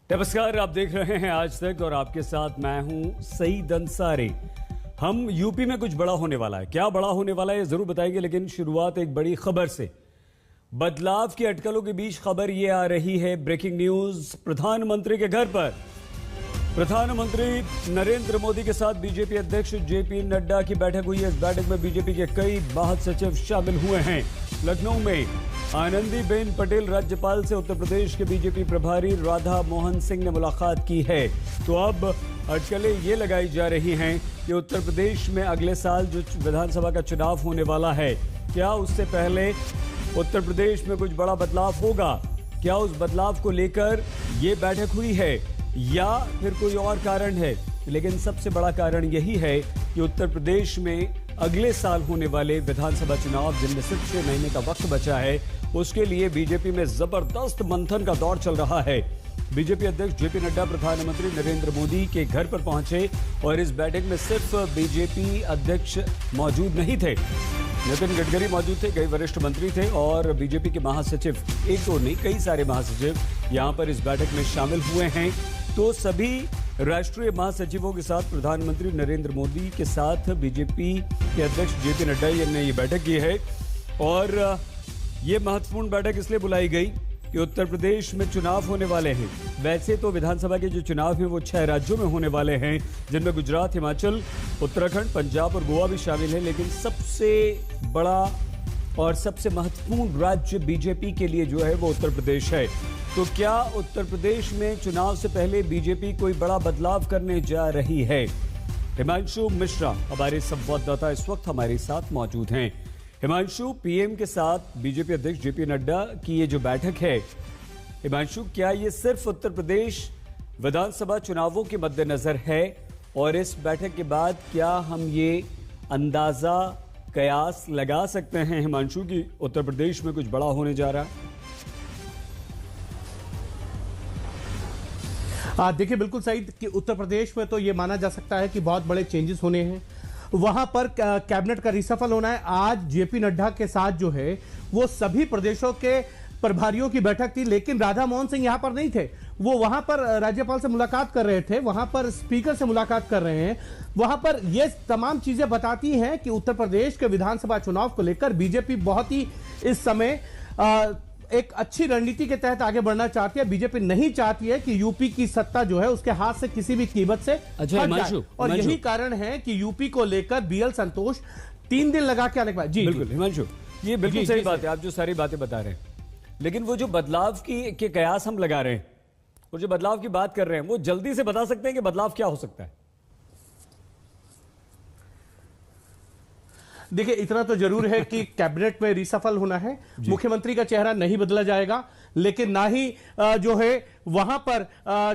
नमस्कार, आप देख रहे हैं आज तक और आपके साथ मैं हूं सईद अंसारी। हम यूपी में कुछ बड़ा होने वाला है, क्या बड़ा होने वाला है ये जरूर बताएंगे, लेकिन शुरुआत एक बड़ी खबर से। बदलाव की अटकलों के बीच खबर ये आ रही है, ब्रेकिंग न्यूज प्रधानमंत्री के घर पर प्रधानमंत्री नरेंद्र मोदी के साथ बीजेपी अध्यक्ष जेपी नड्डा की बैठक हुई है। इस बैठक में बीजेपी के कई महासचिव शामिल हुए हैं। लखनऊ में आनंदीबेन पटेल राज्यपाल से उत्तर प्रदेश के बीजेपी प्रभारी राधा मोहन सिंह ने मुलाकात की है। तो अब अटकलें ये लगाई जा रही हैं कि उत्तर प्रदेश में अगले साल जो विधानसभा का चुनाव होने वाला है, क्या उससे पहले उत्तर प्रदेश में कुछ बड़ा बदलाव होगा? क्या उस बदलाव को लेकर ये बैठक हुई है या फिर कोई और कारण है? लेकिन सबसे बड़ा कारण यही है कि उत्तर प्रदेश में अगले साल होने वाले विधानसभा चुनाव, जिनमें सिर्फ 6 महीने का वक्त बचा है, उसके लिए बीजेपी में जबरदस्त मंथन का दौर चल रहा है। बीजेपी अध्यक्ष जेपी नड्डा प्रधानमंत्री नरेंद्र मोदी के घर पर पहुंचे और इस बैठक में सिर्फ बीजेपी अध्यक्ष मौजूद नहीं थे, नितिन गडकरी मौजूद थे, कई वरिष्ठ मंत्री थे और बीजेपी के महासचिव, एक दो नहीं कई सारे महासचिव यहां पर इस बैठक में शामिल हुए हैं। तो सभी राष्ट्रीय महासचिवों के साथ प्रधानमंत्री नरेंद्र मोदी के साथ बीजेपी के अध्यक्ष जेपी नड्डा ने ये बैठक की है। और ये महत्वपूर्ण बैठक इसलिए बुलाई गई कि उत्तर प्रदेश में चुनाव होने वाले हैं। वैसे तो विधानसभा के जो चुनाव हैं वो 6 राज्यों में होने वाले हैं, जिनमें गुजरात, हिमाचल, उत्तराखंड, पंजाब और गोवा भी शामिल है। लेकिन सबसे बड़ा और सबसे महत्वपूर्ण राज्य बीजेपी के लिए जो है वो उत्तर प्रदेश है। तो क्या उत्तर प्रदेश में चुनाव से पहले बीजेपी कोई बड़ा बदलाव करने जा रही है? हिमांशु मिश्रा हमारे संवाददाता इस वक्त हमारे साथ मौजूद हैं। हिमांशु, पीएम के साथ बीजेपी अध्यक्ष जेपी नड्डा की ये जो बैठक है, हिमांशु, क्या ये सिर्फ उत्तर प्रदेश विधानसभा चुनावों के मद्देनजर है? और इस बैठक के बाद क्या हम ये अंदाजा, कयास लगा सकते हैं हिमांशु कि उत्तर प्रदेश में कुछ बड़ा होने जा रहा है? देखिए, बिल्कुल सही कि उत्तर प्रदेश में तो ये माना जा सकता है कि बहुत बड़े चेंजेस होने हैं। वहां पर कैबिनेट का रिसफल होना है। आज जेपी नड्डा के साथ जो है वो सभी प्रदेशों के प्रभारियों की बैठक थी, लेकिन राधा मोहन सिंह यहां पर नहीं थे। वो वहां पर राज्यपाल से मुलाकात कर रहे थे, वहां पर स्पीकर से मुलाकात कर रहे हैं। वहां पर ये तमाम चीजें बताती हैं कि उत्तर प्रदेश के विधानसभा चुनाव को लेकर बीजेपी बहुत ही इस समय एक अच्छी रणनीति के तहत आगे बढ़ना चाहती है। बीजेपी नहीं चाहती है कि यूपी की सत्ता जो है उसके हाथ से किसी भी कीमत से हट जाए। और यही कारण है कि यूपी को लेकर बीएल संतोष 3 दिन लगा के आने के बाद। जी बिल्कुल हिमांशु, ये बिल्कुल सही बात है, आप जो सारी बातें बता रहे हैं। लेकिन वो जो बदलाव के कयास हम लगा रहे हैं, वो जो बदलाव की बात कर रहे हैं, वो जल्दी से बता सकते हैं कि बदलाव क्या हो सकता है? देखिए, इतना तो जरूर है कि कैबिनेट में रिसफल होना है। मुख्यमंत्री का चेहरा नहीं बदला जाएगा, लेकिन ना ही जो है वहां पर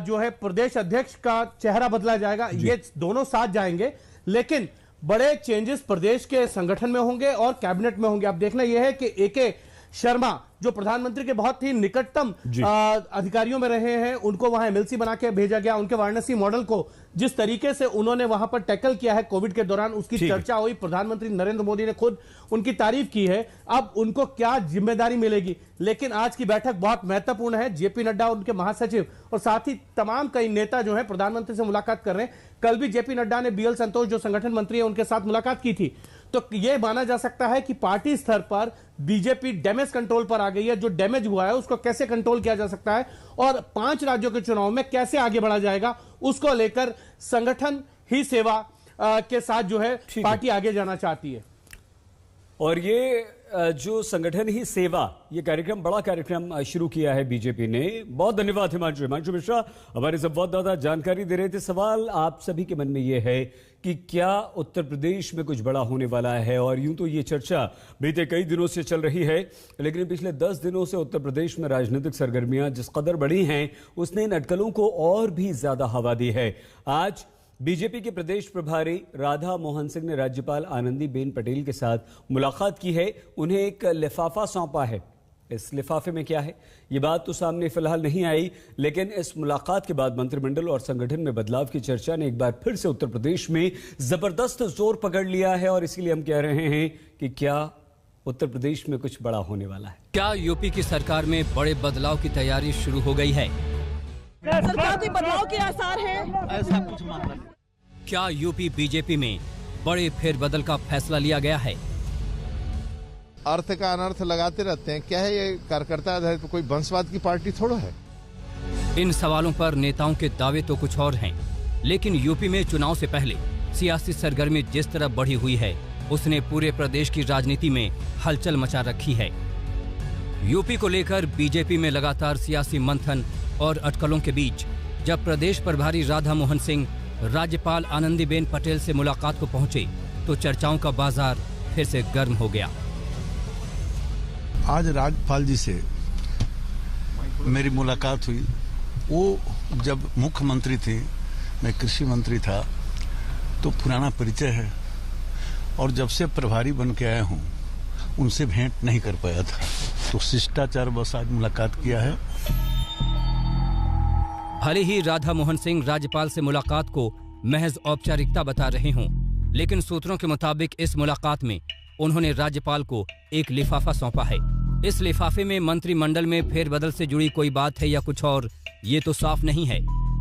जो है प्रदेश अध्यक्ष का चेहरा बदला जाएगा। ये दोनों साथ जाएंगे, लेकिन बड़े चेंजेस प्रदेश के संगठन में होंगे और कैबिनेट में होंगे। अब देखना यह है कि एके शर्मा जो प्रधानमंत्री के बहुत ही निकटतम अधिकारियों में रहे हैं, उनको वहां एमएलसी बना के भेजा गया। उनके वाराणसी मॉडल को जिस तरीके से उन्होंने वहां पर टैकल किया है कोविड के दौरान, उसकी चर्चा हुई। प्रधानमंत्री नरेंद्र मोदी ने खुद उनकी तारीफ की है। अब उनको क्या जिम्मेदारी मिलेगी? लेकिन आज की बैठक बहुत महत्वपूर्ण है। जेपी नड्डा, उनके महासचिव और साथ ही तमाम कई नेता जो है प्रधानमंत्री से मुलाकात कर रहे हैं। कल भी जेपी नड्डा ने बीएल संतोष जो संगठन मंत्री है उनके साथ मुलाकात की थी। तो यह माना जा सकता है कि पार्टी स्तर पर बीजेपी डैमेज कंट्रोल पर आ गई है। जो डैमेज हुआ है उसको कैसे कंट्रोल किया जा सकता है और 5 राज्यों के चुनाव में कैसे आगे बढ़ा जाएगा, उसको लेकर संगठन ही सेवा के साथ जो है पार्टी आगे जाना चाहती है। और ये जो संगठन ही सेवा, ये कार्यक्रम, बड़ा कार्यक्रम शुरू किया है बीजेपी ने। बहुत धन्यवाद हिमांशु मिश्रा हमारे संवाददाता जानकारी दे रहे थे। सवाल आप सभी के मन में ये है कि क्या उत्तर प्रदेश में कुछ बड़ा होने वाला है? और यूं तो ये चर्चा बीते कई दिनों से चल रही है, लेकिन पिछले 10 दिनों से उत्तर प्रदेश में राजनीतिक सरगर्मियां जिस कदर बढ़ी हैं, उसने इन अटकलों को और भी ज्यादा हवा दी है। आज बीजेपी के प्रदेश प्रभारी राधा मोहन सिंह ने राज्यपाल आनंदीबेन पटेल के साथ मुलाकात की है। उन्हें एक लिफाफा सौंपा है। इस लिफाफे में क्या है, ये बात तो सामने फिलहाल नहीं आई, लेकिन इस मुलाकात के बाद मंत्रिमंडल और संगठन में बदलाव की चर्चा ने एक बार फिर से उत्तर प्रदेश में जबरदस्त जोर पकड़ लिया है। और इसीलिए हम कह रहे हैं कि क्या उत्तर प्रदेश में कुछ बड़ा होने वाला है? क्या यूपी की सरकार में बड़े बदलाव की तैयारी शुरू हो गई है? सरकार में बदलाव के आसार हैं। ऐसा कुछ मामला। क्या यूपी बीजेपी में बड़े फेरबदल का फैसला लिया गया है? अर्थ का अनर्थ लगाते रहते हैं। क्या है ये कार्यकर्ता आधारित तो कोई वंशवाद की पार्टी थोड़ा है। इन सवालों पर नेताओं के दावे तो कुछ और हैं, लेकिन यूपी में चुनाव से पहले सियासी सरगर्मी जिस तरह बढ़ी हुई है, उसने पूरे प्रदेश की राजनीति में हलचल मचा रखी है। यूपी को लेकर बीजेपी में लगातार सियासी मंथन और अटकलों के बीच जब प्रदेश प्रभारी राधा मोहन सिंह राज्यपाल आनंदीबेन पटेल से मुलाकात को पहुंचे, तो चर्चाओं का बाजार फिर से गर्म हो गया। आज राज्यपाल जी से मेरी मुलाकात हुई। वो जब मुख्यमंत्री थे, मैं कृषि मंत्री था, तो पुराना परिचय है, और जब से प्रभारी बन के आया हूँ उनसे भेंट नहीं कर पाया था, तो शिष्टाचार बस आज मुलाकात किया है। भले ही राधा मोहन सिंह राज्यपाल से मुलाकात को महज औपचारिकता बता रहे हों, लेकिन सूत्रों के मुताबिक इस मुलाकात में उन्होंने राज्यपाल को एक लिफाफा सौंपा है। इस लिफाफे में मंत्रिमंडल में फेरबदल से जुड़ी कोई बात है या कुछ और, ये तो साफ नहीं है,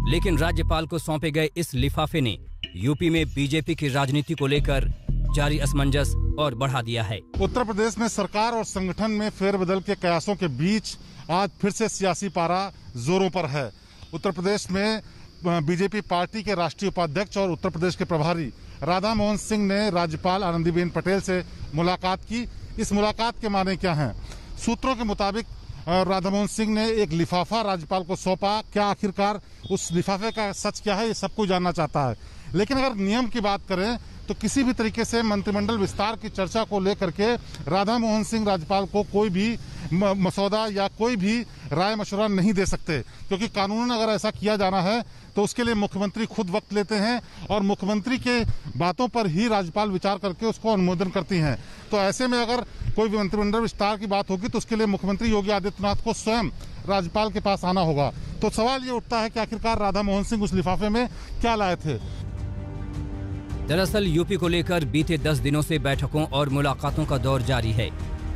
लेकिन राज्यपाल को सौंपे गए इस लिफाफे ने यूपी में बीजेपी की राजनीति को लेकर जारी असमंजस और बढ़ा दिया है। उत्तर प्रदेश में सरकार और संगठन में फेरबदल के कयासों के बीच आज फिर से सियासी पारा जोरों पर है। उत्तर प्रदेश में बीजेपी पार्टी के राष्ट्रीय उपाध्यक्ष और उत्तर प्रदेश के प्रभारी राधा मोहन सिंह ने राज्यपाल आनंदीबेन पटेल से मुलाकात की। इस मुलाकात के माने क्या हैं? सूत्रों के मुताबिक राधा मोहन सिंह ने एक लिफाफा राज्यपाल को सौंपा। क्या आखिरकार उस लिफाफे का सच क्या है, ये सबको जानना चाहता है। लेकिन अगर नियम की बात करें तो किसी भी तरीके से मंत्रिमंडल विस्तार की चर्चा को लेकर के राधा मोहन सिंह राज्यपाल को कोई भी मसौदा या कोई भी राय मशवरा नहीं दे सकते, क्योंकि कानूनन अगर ऐसा किया जाना है तो उसके लिए मुख्यमंत्री खुद वक्त लेते हैं और मुख्यमंत्री के बातों पर ही राज्यपाल विचार करके उसको अनुमोदन करती हैं। तो ऐसे में अगर कोई मंत्रिमंडल विस्तार की बात होगी तो उसके लिए मुख्यमंत्री योगी आदित्यनाथ को स्वयं राज्यपाल के पास आना होगा। तो सवाल ये उठता है कि आखिरकार राधा मोहन सिंह उस लिफाफे में क्या लाए थे। दरअसल यूपी को लेकर बीते 10 दिनों से बैठकों और मुलाकातों का दौर जारी है।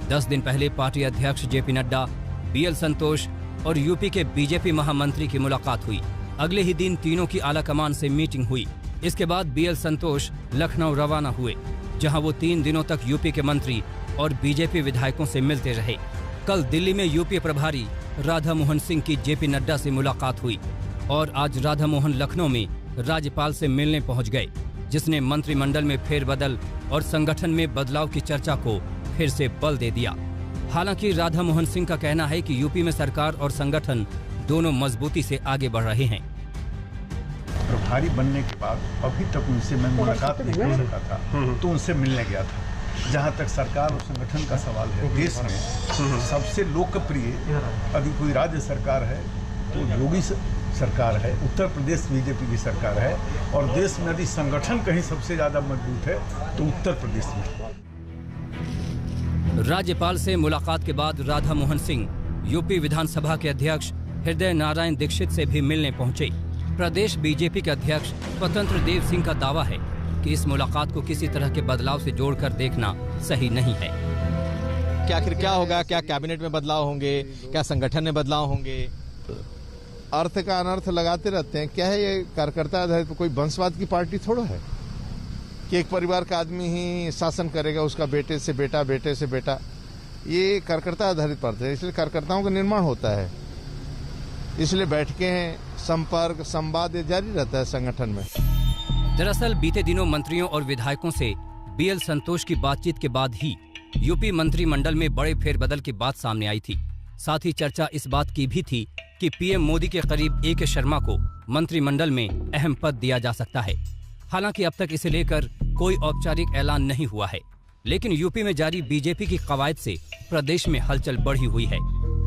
10 दिन पहले पार्टी अध्यक्ष जेपी नड्डा, बीएल संतोष और यूपी के बीजेपी महामंत्री की मुलाकात हुई। अगले ही दिन तीनों की आलाकमान से मीटिंग हुई। इसके बाद बीएल संतोष लखनऊ रवाना हुए, जहां वो 3 दिनों तक यूपी के मंत्री और बीजेपी विधायकों से मिलते रहे। कल दिल्ली में यूपी प्रभारी राधा मोहन सिंह की जेपी नड्डा से मुलाकात हुई और आज राधा मोहन लखनऊ में राज्यपाल से मिलने पहुंच गए, जिसने मंत्रिमंडल में फेरबदल और संगठन में बदलाव की चर्चा को फिर से बल दे दिया। हालांकि राधा मोहन सिंह का कहना है कि यूपी में सरकार और संगठन दोनों मजबूती से आगे बढ़ रहे हैं। प्रभारी बनने के बाद अभी तक उनसे मैं मुलाकात नहीं कर सका था, तो उनसे मिलने गया था। जहाँ तक सरकार और संगठन का सवाल है, देश में सबसे लोकप्रिय अभी कोई राज्य सरकार है तो योगी सरकार है, उत्तर प्रदेश बीजेपी की सरकार है, और देश में यदि संगठन कहीं सबसे ज्यादा मजबूत है तो उत्तर प्रदेश में। राज्यपाल से मुलाकात के बाद राधा मोहन सिंह यूपी विधानसभा के अध्यक्ष हृदय नारायण दीक्षित से भी मिलने पहुंचे। प्रदेश बीजेपी के अध्यक्ष स्वतंत्र देव सिंह का दावा है कि इस मुलाकात को किसी तरह के बदलाव से जोड़कर देखना सही नहीं है। क्या आखिर क्या होगा? क्या कैबिनेट में बदलाव होंगे? क्या संगठन में बदलाव होंगे? अर्थ का अनर्थ लगाते रहते हैं। क्या है ये कार्यकर्ता आधारित तो कोई वंशवाद की पार्टी थोड़ा है कि एक परिवार का आदमी ही शासन करेगा, उसका बेटे से बेटा, बेटे से बेटा। ये कार्यकर्ता आधारित पार्टी है, इसलिए कार्यकर्ताओं का निर्माण होता है, इसलिए बैठकें, संपर्क, संवाद ये जारी रहता है संगठन में। दरअसल बीते दिनों मंत्रियों और विधायकों से बीएल संतोष की बातचीत के बाद ही यूपी मंत्रिमंडल में बड़े फेरबदल की बात सामने आई थी। साथ ही चर्चा इस बात की भी थी कि पीएम मोदी के करीब ए.के. शर्मा को मंत्रिमंडल में अहम पद दिया जा सकता है। हालांकि अब तक इसे लेकर कोई औपचारिक ऐलान नहीं हुआ है, लेकिन यूपी में जारी बीजेपी की कवायद से प्रदेश में हलचल बढ़ी हुई है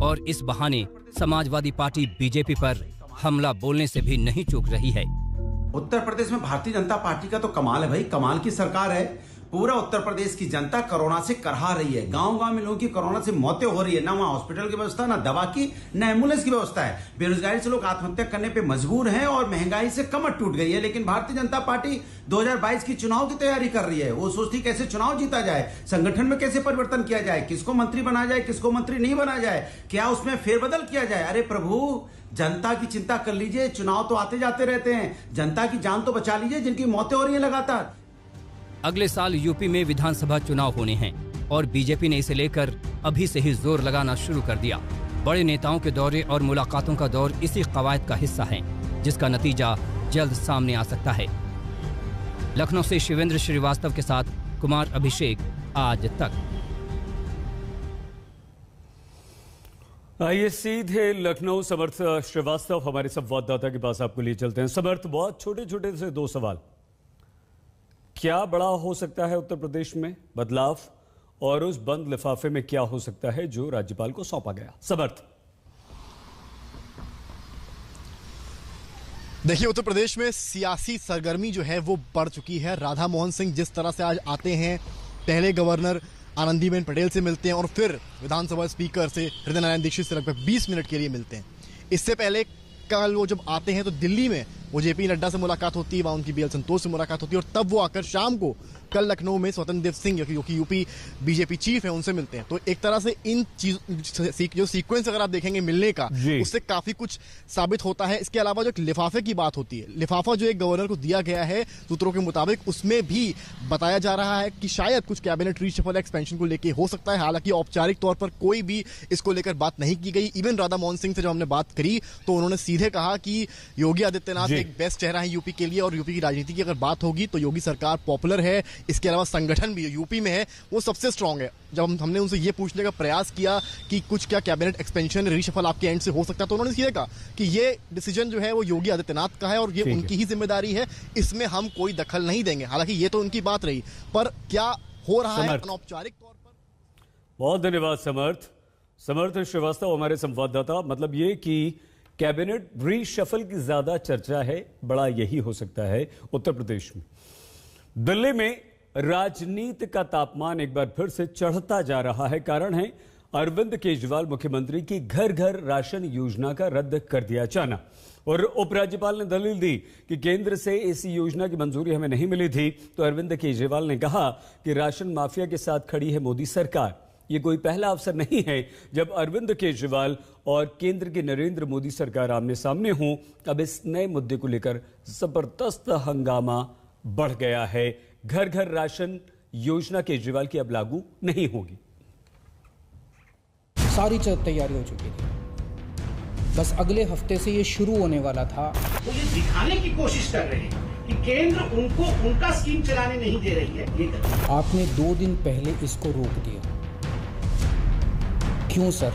और इस बहाने समाजवादी पार्टी बीजेपी पर हमला बोलने से भी नहीं चूक रही है। उत्तर प्रदेश में भारतीय जनता पार्टी का तो कमाल है भाई, कमाल की सरकार है। पूरा उत्तर प्रदेश की जनता कोरोना से करहा रही है। गांव-गांव में लोगों की कोरोना से मौतें हो रही है, ना वहां हॉस्पिटल की व्यवस्था, ना दवा की, ना एम्बुलेंस की व्यवस्था है। बेरोजगारी से लोग आत्महत्या करने पे मजबूर हैं और महंगाई से कमर टूट गई है। लेकिन भारतीय जनता पार्टी 2022 की चुनाव की तैयारी कर रही है। वो सोचती कैसे चुनाव जीता जाए, संगठन में कैसे परिवर्तन किया जाए, किसको मंत्री बनाया जाए, किसको मंत्री नहीं बनाया जाए, क्या उसमें फेरबदल किया जाए। अरे प्रभु, जनता की चिंता कर लीजिए। चुनाव तो आते जाते रहते हैं, जनता की जान तो बचा लीजिए जिनकी मौतें हो रही है लगातार। अगले साल यूपी में विधानसभा चुनाव होने हैं और बीजेपी ने इसे लेकर अभी से ही जोर लगाना शुरू कर दिया। बड़े नेताओं के दौरे और मुलाकातों का दौर इसी कवायद का हिस्सा है, जिसका नतीजा जल्द सामने आ सकता है। लखनऊ से शिवेंद्र श्रीवास्तव के साथ कुमार अभिषेक, आज तक। आइए सीधे लखनऊ समर्थ श्रीवास्तव हमारे संवाददाता के पास आपको लिए चलते हैं। समर्थ, बहुत छोटे छोटे से दो सवाल। क्या बड़ा हो सकता है उत्तर प्रदेश में बदलाव, और उस बंद लिफाफे में क्या हो सकता है जो राज्यपाल को सौंपा गया? समर्थ। देखिए, उत्तर प्रदेश में सियासी सरगर्मी जो है वो बढ़ चुकी है। राधा मोहन सिंह जिस तरह से आज आते हैं, पहले गवर्नर आनंदीबेन पटेल से मिलते हैं और फिर विधानसभा स्पीकर से हृदय नारायण दीक्षित से लगभग 20 मिनट के लिए मिलते हैं। इससे पहले कल वो जब आते हैं तो दिल्ली में वो जेपी नड्डा से मुलाकात होती है, वहाँ उनकी बीएल संतोष से मुलाकात होती है, और तब वो आकर शाम को कल लखनऊ में स्वतंत्र देव सिंह जो कि यूपी बीजेपी चीफ है उनसे मिलते हैं। तो एक तरह से इन जो सीक्वेंस अगर आप देखेंगे मिलने का, उससे काफी कुछ साबित होता है। इसके अलावा जो एक लिफाफे की बात होती है, लिफाफा जो एक गवर्नर को दिया गया है सूत्रों के मुताबिक, उसमें भी बताया जा रहा है कि शायद कुछ कैबिनेट रीशफल एक्सपेंशन को लेकर हो सकता है। हालांकि औपचारिक तौर पर कोई भी इसको लेकर बात नहीं की गई। इवन राधा मोहन सिंह से जब हमने बात करी तो उन्होंने सीधे कहा कि योगी आदित्यनाथ एक बेस्ट चेहरा है यूपी के लिए, और यूपी की राजनीति की अगर बात होगी तो योगी सरकार पॉपुलर है। इसके अलावा संगठन भी यूपी में है वो सबसे स्ट्रांग है। जब हमने उनसे ये पूछने का प्रयास किया कि कुछ क्या कैबिनेट एक्सपेंशन रीशफल आपके एंड से हो सकता है, तो उन्होंने सीधे कहा कि ये डिसीजन जो है वो योगी आदित्यनाथ का है और ये उनकी ही जिम्मेदारी है, इसमें हम कोई दखल नहीं देंगे। हालांकि ये तो उनकी बात रही, पर क्या हो रहा है अनौपचारिक तौर पर। बहुत धन्यवाद समर्थ श्रीवास्तव हमारे संवाददाता। मतलब ये कि कैबिनेट रीशफल की ज्यादा चर्चा है, बड़ा यही हो सकता है उत्तर प्रदेश में। दिल्ली में राजनीति का तापमान एक बार फिर से चढ़ता जा रहा है। कारण है अरविंद केजरीवाल मुख्यमंत्री की घर घर राशन योजना का रद्द कर दिया जाना, और उपराज्यपाल ने दलील दी कि केंद्र से इस योजना की मंजूरी हमें नहीं मिली थी। तो अरविंद केजरीवाल ने कहा कि राशन माफिया के साथ खड़ी है मोदी सरकार। ये कोई पहला अवसर नहीं है जब अरविंद केजरीवाल और केंद्र की नरेंद्र मोदी सरकार आमने सामने हों। अब इस नए मुद्दे को लेकर जबरदस्त हंगामा बढ़ गया है। घर घर राशन योजना केजरीवाल की अब लागू नहीं होगी। सारी तैयारी हो चुकी थी, बस अगले हफ्ते से ये शुरू होने वाला था। वो ये दिखाने की कोशिश कर रहे हैं कि केंद्र उनको उनका स्कीम चलाने नहीं दे रही है। आपने 2 दिन पहले इसको रोक दिया, क्यों सर?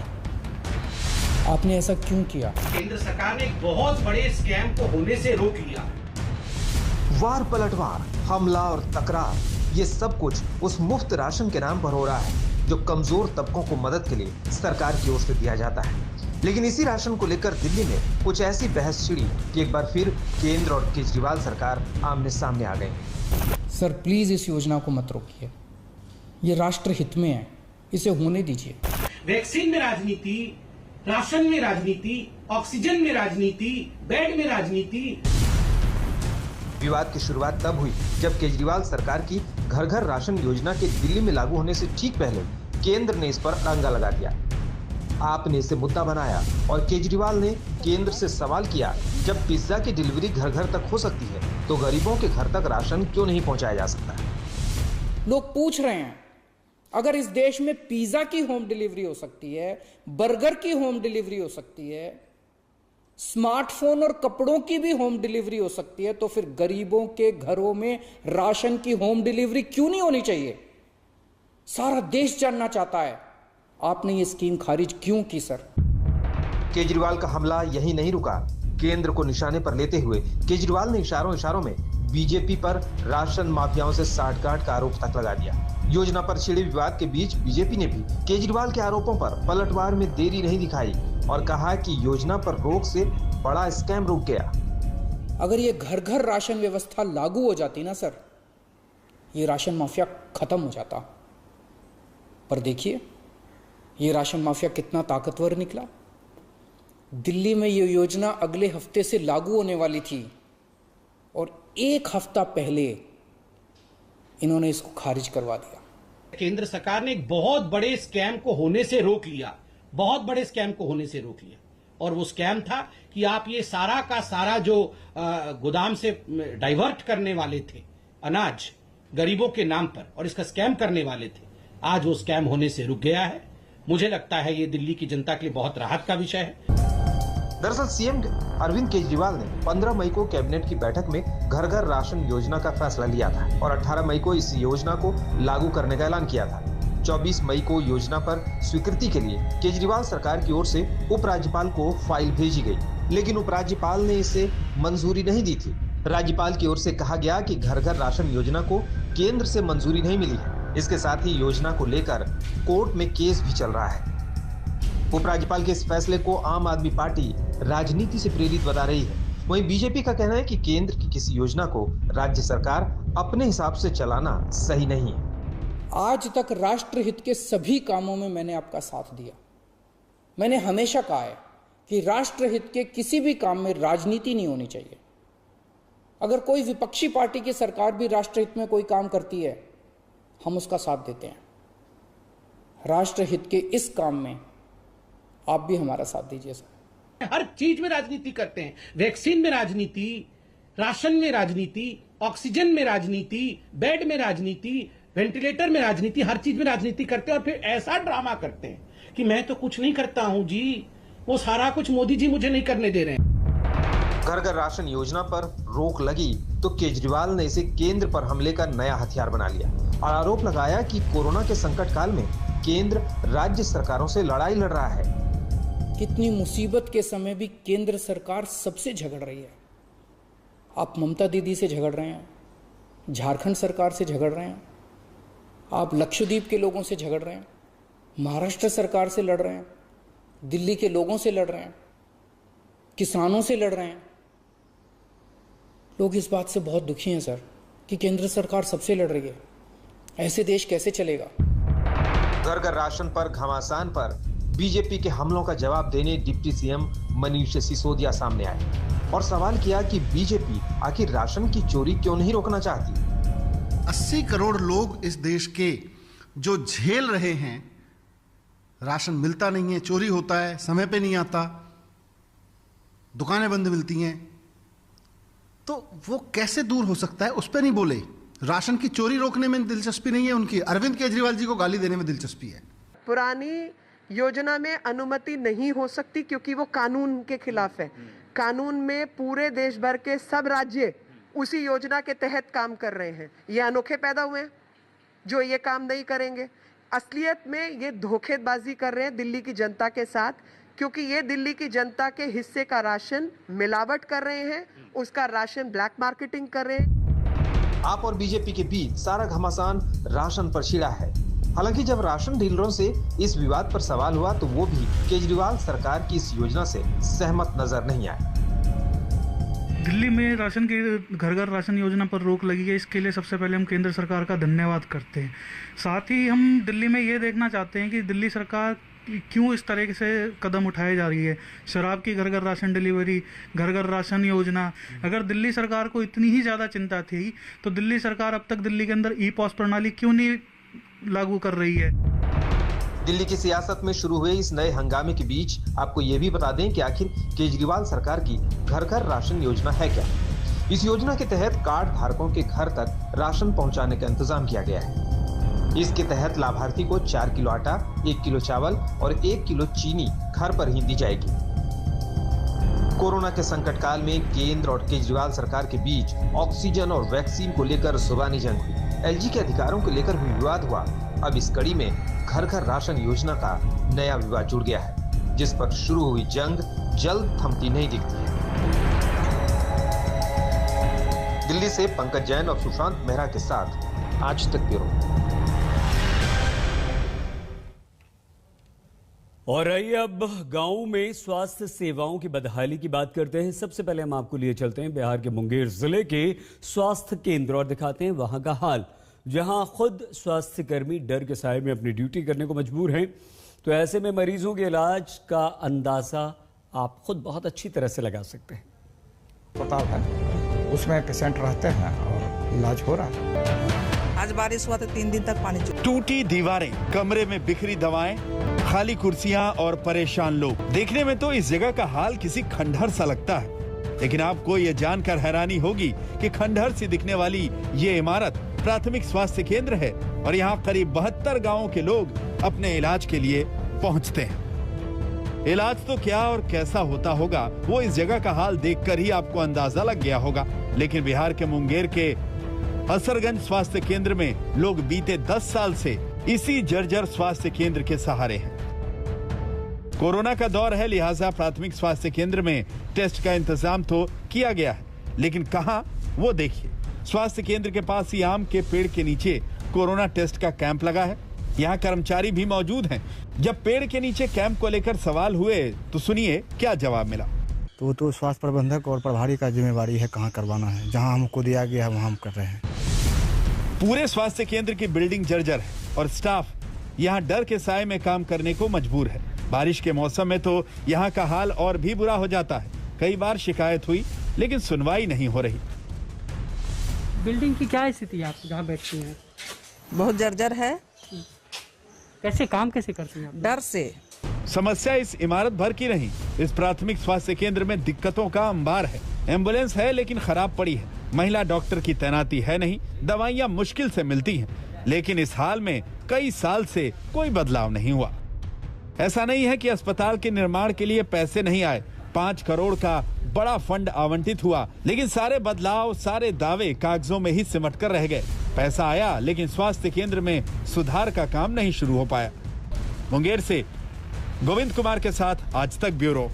आपने ऐसा क्यों किया? केंद्र सरकार ने एक बहुत बड़े स्कैम को होने से रोक लिया। वार पलटवार, हमला और तकरार, ये सब कुछ उस मुफ्त राशन के नाम पर हो रहा है जो कमजोर तबकों को मदद के लिए सरकार की ओर से दिया जाता है। लेकिन इसी राशन को लेकर दिल्ली में कुछ ऐसी बहस छिड़ी कि एक बार फिर केंद्र और केजरीवाल सरकार आमने सामने आ गई। सर प्लीज इस योजना को मत रोकिए, ये राष्ट्र हित में है, इसे होने दीजिए। वैक्सीन में राजनीति, राशन में राजनीति, ऑक्सीजन में राजनीति, बेड में राजनीति। विवाद की शुरुआत तब हुई जब केजरीवाल सरकार की घर घर राशन योजना के दिल्ली में लागू होने से ठीक पहले केंद्र ने इस पर अड़ंगा लगा दिया। आपने इसे मुद्दा बनाया और केजरीवाल ने केंद्र से सवाल किया, जब पिज्जा की डिलीवरी घर घर तक हो सकती है तो गरीबों के घर तक राशन क्यों नहीं पहुंचाया जा सकता? लोग पूछ रहे हैं, अगर इस देश में पिज्जा की होम डिलीवरी हो सकती है, बर्गर की होम डिलीवरी हो सकती है, स्मार्टफोन और कपड़ों की भी होम डिलीवरी हो सकती है, तो फिर गरीबों के घरों में राशन की होम डिलीवरी क्यों नहीं होनी चाहिए? सारा देश जानना चाहता है, आपने ये स्कीम खारिज क्यों की सर? केजरीवाल का हमला यही नहीं रुका। केंद्र को निशाने पर लेते हुए केजरीवाल ने इशारों में बीजेपी पर राशन माफियाओं से साठगांठ का आरोप तक लगा दिया। योजना पर छिड़े विवाद के बीच बीजेपी ने भी केजरीवाल के आरोपों पर पलटवार में देरी नहीं दिखाई और कहा कि योजना पर रोक से बड़ा स्कैम रुक गया। अगर ये घर घर राशन व्यवस्था लागू हो जाती ना सर, ये राशन माफिया खत्म हो जाता। पर देखिए ये राशन माफिया कितना ताकतवर निकला। दिल्ली में ये योजना अगले हफ्ते से लागू होने वाली थी और एक हफ्ता पहले इन्होंने इसको खारिज करवा दिया। केंद्र सरकार ने एक बहुत बड़े स्कैम को होने से रोक लिया, बहुत बड़े स्कैम को होने से रोक लिया। और वो स्कैम था कि आप ये सारा का सारा जो गोदाम से डाइवर्ट करने वाले थे अनाज गरीबों के नाम पर और इसका स्कैम करने वाले थे, आज वो स्कैम होने से रुक गया है। मुझे लगता है ये दिल्ली की जनता के लिए बहुत राहत का विषय है। दरअसल सीएम अरविंद केजरीवाल ने 15 मई को कैबिनेट की बैठक में घर घर राशन योजना का फैसला लिया था और 18 मई को इस योजना को लागू करने का ऐलान किया था। 24 मई को योजना पर स्वीकृति के लिए केजरीवाल सरकार की ओर से उपराज्यपाल को फाइल भेजी गई, लेकिन उपराज्यपाल ने इसे मंजूरी नहीं दी थी। राज्यपाल की ओर से कहा गया कि घर घर राशन योजना को केंद्र से मंजूरी नहीं मिली है। इसके साथ ही योजना को लेकर कोर्ट में केस भी चल रहा है। उपराज्यपाल के इस फैसले को आम आदमी पार्टी राजनीति से प्रेरित बता रही है। वहीं बीजेपी का कहना है कि केंद्र की किसी योजना को राज्य सरकार अपने हिसाब से चलाना सही नहीं है। आज तक राष्ट्रहित के सभी कामों में मैंने आपका साथ दिया। मैंने हमेशा कहा है कि राष्ट्रहित के किसी भी काम में राजनीति नहीं होनी चाहिए। अगर कोई विपक्षी पार्टी की सरकार भी राष्ट्रहित में कोई काम करती है, हम उसका साथ देते हैं। राष्ट्रहित के इस काम में आप भी हमारा साथ दीजिए सर। हर चीज में राजनीति करते हैं, वैक्सीन में राजनीति, राशन में राजनीति, ऑक्सीजन में राजनीति, बेड में राजनीति, वेंटिलेटर में राजनीति, हर चीज में राजनीति करते हैं और फिर ऐसा ड्रामा करते हैं कि मैं तो कुछ नहीं करता हूं जी, वो सारा कुछ मोदी जी मुझे नहीं करने दे रहे हैं। घर घर राशन योजना पर रोक लगी तो केजरीवाल ने इसे केंद्र पर हमले का नया हथियार बना लिया और आरोप लगाया कि कोरोना के संकट काल में केंद्र राज्य सरकारों से लड़ाई लड़ रहा है। कितनी मुसीबत के समय भी केंद्र सरकार सबसे झगड़ रही है। आप ममता दीदी से झगड़ रहे हैं, झारखंड सरकार से झगड़ रहे हैं, आप लक्षद्वीप के लोगों से झगड़ रहे हैं, महाराष्ट्र सरकार से लड़ रहे हैं, दिल्ली के लोगों से लड़ रहे हैं, किसानों से लड़ रहे हैं। लोग इस बात से बहुत दुखी हैं सर कि केंद्र सरकार सबसे लड़ रही है। ऐसे देश कैसे चलेगा? घर घर राशन पर घमासान पर बीजेपी के हमलों का जवाब देने डिप्टी सीएम मनीष सिसोदिया सामने आए और सवाल किया कि बीजेपी आखिर राशन की चोरी क्यों नहीं रोकना चाहती। 80 करोड़ लोग इस देश के जो झेल रहे हैं, राशन मिलता नहीं है, चोरी होता है, समय पे नहीं आता, दुकानें बंद मिलती हैं, तो वो कैसे दूर हो सकता है? उस पर नहीं बोले। राशन की चोरी रोकने में दिलचस्पी नहीं है उनकी, अरविंद केजरीवाल जी को गाली देने में दिलचस्पी है। पुरानी योजना में अनुमति नहीं हो सकती क्योंकि वो कानून के खिलाफ है। कानून में पूरे देश भर के सब राज्य उसी योजना के तहत काम कर रहे हैं। ये अनोखे पैदा हुए हैं जो ये काम नहीं करेंगे। असलियत में ये धोखेबाजी कर रहे हैं दिल्ली की जनता के साथ, क्योंकि ये दिल्ली की जनता के हिस्से का राशन मिलावट कर रहे हैं, उसका राशन ब्लैक मार्केटिंग कर रहे हैं। आप और बीजेपी के बीच सारा घमासान राशन पर छिड़ा है। हालांकि जब राशन डीलरों से इस विवाद पर सवाल हुआ तो वो भी केजरीवाल सरकार की इस योजना से सहमत नजर नहीं आए। दिल्ली में राशन के घर घर राशन योजना पर रोक लगी है, इसके लिए सबसे पहले हम केंद्र सरकार का धन्यवाद करते हैं। साथ ही हम दिल्ली में ये देखना चाहते हैं कि दिल्ली सरकार क्यों इस तरह से कदम उठाए जा रही है। शराब की घर घर राशन डिलीवरी, घर घर राशन योजना, अगर दिल्ली सरकार को इतनी ही ज़्यादा चिंता थी तो दिल्ली सरकार अब तक दिल्ली के अंदर ई-पॉस प्रणाली क्यों नहीं लागू कर रही है। दिल्ली की सियासत में शुरू हुए इस नए हंगामे के बीच आपको ये भी बता दें कि आखिर केजरीवाल सरकार की घर घर राशन योजना है क्या। इस योजना के तहत कार्ड धारकों के घर तक राशन पहुंचाने का इंतजाम किया गया है। इसके तहत लाभार्थी को 4 किलो आटा, 1 किलो चावल और 1 किलो चीनी घर पर ही दी जाएगी। कोरोना के संकट काल में केंद्र और केजरीवाल सरकार के बीच ऑक्सीजन और वैक्सीन को लेकर जुबानी जंग हुई। एलजी के अधिकारों को लेकर भी विवाद हुआ। अब इस कड़ी में घर घर राशन योजना का नया विवाद जुड़ गया है, जिस पर शुरू हुई जंग जल्द थमती नहीं दिखती है। दिल्ली से पंकज जैन और सुशांत मेहरा के साथ आज तक ब्यूरो। और आइए अब गांव में स्वास्थ्य सेवाओं की बदहाली की बात करते हैं। सबसे पहले हम आपको लिए चलते हैं बिहार के मुंगेर जिले के स्वास्थ्य केंद्र और दिखाते हैं वहां का हाल। जहां खुद स्वास्थ्यकर्मी डर के साए में अपनी ड्यूटी करने को मजबूर हैं। तो ऐसे में मरीजों के इलाज का अंदाजा आप खुद बहुत अच्छी तरह से लगा सकते हैं। अस्पताल है, उसमें पेशेंट रहते हैं और इलाज हो रहा है। आज बारिश हुआ तो 3 दिन तक पानी टूटी दीवारें, कमरे में बिखरी दवाएं, खाली कुर्सियां और परेशान लोग। देखने में तो इस जगह का हाल किसी खंडहर सा लगता है, लेकिन आपको ये जानकर हैरानी होगी कि खंडहर सी दिखने वाली ये इमारत प्राथमिक स्वास्थ्य केंद्र है और यहाँ करीब 72 गांवों के लोग अपने इलाज के लिए पहुँचते हैं। इलाज तो क्या और कैसा होता होगा वो इस जगह का हाल देखकर ही आपको अंदाजा लग गया होगा। लेकिन बिहार के मुंगेर के असरगंज स्वास्थ्य केंद्र में लोग बीते 10 साल से इसी जर्जर स्वास्थ्य केंद्र के सहारे हैं। कोरोना का दौर है, लिहाजा प्राथमिक स्वास्थ्य केंद्र में टेस्ट का इंतजाम तो किया गया है, लेकिन कहां वो देखिए। स्वास्थ्य केंद्र के पास ही आम के पेड़ के नीचे कोरोना टेस्ट का कैंप लगा है। यहाँ कर्मचारी भी मौजूद हैं। जब पेड़ के नीचे कैंप को लेकर सवाल हुए तो सुनिए क्या जवाब मिला। तो स्वास्थ्य प्रबंधक और प्रभारी का जिम्मेवारी है, कहाँ करवाना है। जहाँ हमको दिया गया है वहाँ हम कर रहे हैं। पूरे स्वास्थ्य केंद्र की बिल्डिंग जर्जर है और स्टाफ यहाँ डर के साए में काम करने को मजबूर है। बारिश के मौसम में तो यहाँ का हाल और भी बुरा हो जाता है। कई बार शिकायत हुई लेकिन सुनवाई नहीं हो रही। बिल्डिंग की क्या स्थिति है, आप जहाँ बैठती हैं? बहुत जर्जर है। कैसे काम कैसे करती हैं? डर से। समस्या इस इमारत भर की नहीं, इस प्राथमिक स्वास्थ्य केंद्र में दिक्कतों का अंबार है। एम्बुलेंस है लेकिन खराब पड़ी है, महिला डॉक्टर की तैनाती है नहीं, दवाइयाँ मुश्किल से मिलती हैं। लेकिन इस हाल में कई साल से कोई बदलाव नहीं हुआ। ऐसा नहीं है कि अस्पताल के निर्माण के लिए पैसे नहीं आए। 5 करोड़ का बड़ा फंड आवंटित हुआ, लेकिन सारे बदलाव, सारे दावे कागजों में ही सिमट कर रह गए। पैसा आया लेकिन स्वास्थ्य केंद्र में सुधार का काम नहीं शुरू हो पाया। मुंगेर से गोविंद कुमार के साथ आज तक ब्यूरो।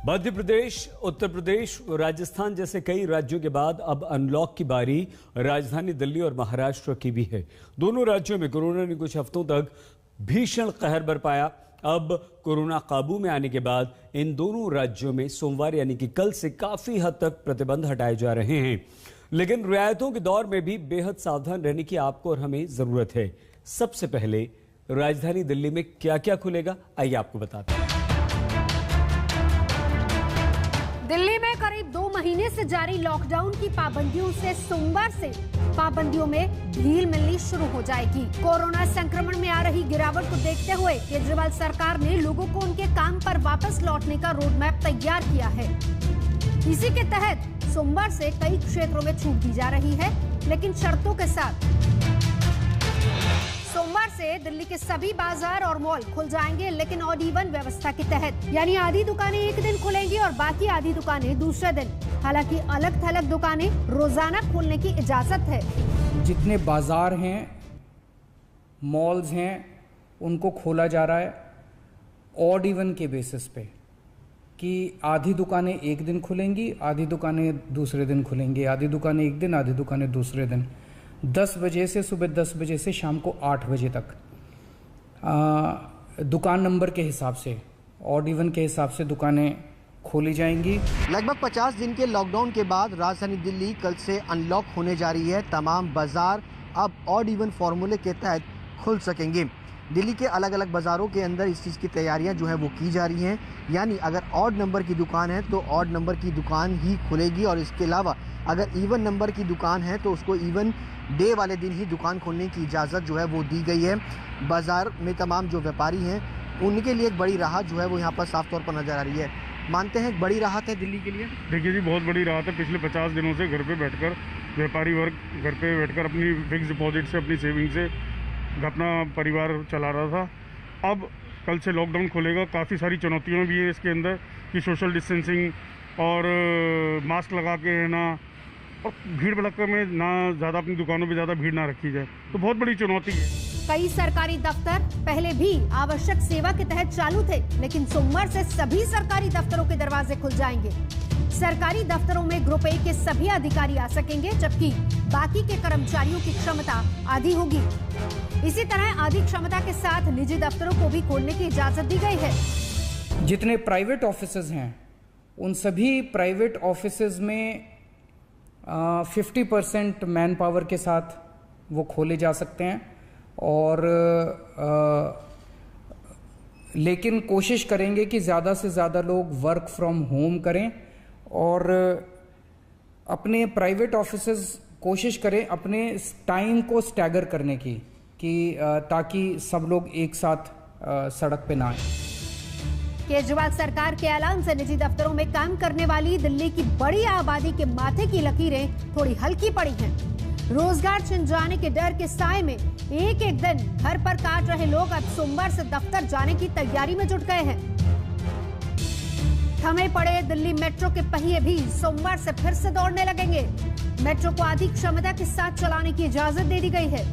मध्य प्रदेश, उत्तर प्रदेश, राजस्थान जैसे कई राज्यों के बाद अब अनलॉक की बारी राजधानी दिल्ली और महाराष्ट्र की भी है। दोनों राज्यों में कोरोना ने कुछ हफ्तों तक भीषण कहर बरपाया। अब कोरोना काबू में आने के बाद इन दोनों राज्यों में सोमवार यानी कि कल से काफी हद तक प्रतिबंध हटाए जा रहे हैं। लेकिन रियायतों के दौर में भी बेहद सावधान रहने की आपको और हमें जरूरत है। सबसे पहले राजधानी दिल्ली में क्या क्या खुलेगा, आइए आपको बताते हैं। दिल्ली में करीब 2 महीने से जारी लॉकडाउन की पाबंदियों से सोमवार से पाबंदियों में ढील मिलनी शुरू हो जाएगी। कोरोना संक्रमण में आ रही गिरावट को देखते हुए केजरीवाल सरकार ने लोगों को उनके काम पर वापस लौटने का रोड मैप तैयार किया है। इसी के तहत सोमवार से कई क्षेत्रों में छूट दी जा रही है, लेकिन शर्तों के साथ। सोमवार से दिल्ली के सभी बाजार और मॉल खुल जाएंगे, लेकिन ऑड इवन व्यवस्था के तहत, यानी आधी दुकानें एक दिन खुलेंगी और बाकी आधी दुकानें दूसरे दिन। हालांकि अलग थलग दुकानें रोजाना खोलने की इजाजत है। जितने बाजार हैं, मॉल्स हैं, उनको खोला जा रहा है ऑड इवन के बेसिस पे, कि आधी दुकानें एक दिन खुलेंगी, आधी दुकानें दूसरे दिन खुलेंगी, आधी दुकानें एक दिन, आधी दुकानें दूसरे दिन। 10 बजे से सुबह 10 बजे से शाम को 8 बजे तक दुकान नंबर के हिसाब से, ऑड इवन के हिसाब से दुकानें खोली जाएंगी। लगभग 50 दिन के लॉकडाउन के बाद राजधानी दिल्ली कल से अनलॉक होने जा रही है। तमाम बाजार अब ऑड इवन फॉर्मूले के तहत खुल सकेंगे। दिल्ली के अलग अलग बाज़ारों के अंदर इस चीज़ की तैयारियां जो है वो की जा रही हैं, यानी अगर ऑड नंबर की दुकान है तो ऑड नंबर की दुकान ही खुलेगी, और इसके अलावा अगर इवन नंबर की दुकान है तो उसको इवन डे वाले दिन ही दुकान खोलने की इजाज़त जो है वो दी गई है। बाज़ार में तमाम जो व्यापारी हैं उनके लिए एक बड़ी राहत जो है वो यहाँ पर साफ तौर पर नज़र आ रही है। मानते हैं एक बड़ी राहत है दिल्ली के लिए? देखिए जी, बहुत बड़ी राहत है। पिछले 50 दिनों से घर पे बैठकर व्यापारी वर्ग घर पे बैठकर अपनी फिक्स डिपॉजिट से, अपनी सेविंग से अपना परिवार चला रहा था। अब कल से लॉकडाउन खुलेगा। काफ़ी सारी चुनौतियाँ भी है इसके अंदर कि सोशल डिस्टेंसिंग और मास्क लगा के रहना, और भीड़ भड़क्का में ना ज़्यादा, अपनी दुकानों पे ज़्यादा भीड़ ना रखी जाए, तो बहुत बड़ी चुनौती है। कई सरकारी दफ्तर पहले भी आवश्यक सेवा के तहत चालू थे, लेकिन सोमवार से सभी सरकारी दफ्तरों के दरवाजे खुल जाएंगे। सरकारी दफ्तरों में ग्रुप ए के सभी अधिकारी आ सकेंगे, जबकि बाकी के कर्मचारियों की क्षमता आधी होगी। इसी तरह आधी क्षमता के साथ निजी दफ्तरों को भी खोलने की इजाजत दी गई है। जितने प्राइवेट ऑफिसेज हैं, उन सभी प्राइवेट ऑफिसेज में 50% मैन पावर के साथ वो खोले जा सकते हैं और लेकिन कोशिश करेंगे कि ज़्यादा से ज़्यादा लोग वर्क फ्रॉम होम करें और अपने प्राइवेट ऑफिसेज कोशिश करें अपने टाइम को स्टैगर करने की कि ताकि सब लोग एक साथ सड़क पे ना आए। केजरीवाल सरकार के ऐलान से निजी दफ्तरों में काम करने वाली दिल्ली की बड़ी आबादी के माथे की लकीरें थोड़ी हल्की पड़ी हैं। रोजगार छिन जाने के डर के साए में एक एक दिन घर पर काट रहे लोग अब सोमवार से दफ्तर जाने की तैयारी में जुट गए हैं। थमे पड़े दिल्ली मेट्रो के पहिए भी सोमवार से फिर से दौड़ने लगेंगे। मेट्रो को आधी क्षमता के साथ चलाने की इजाजत दे दी गई है।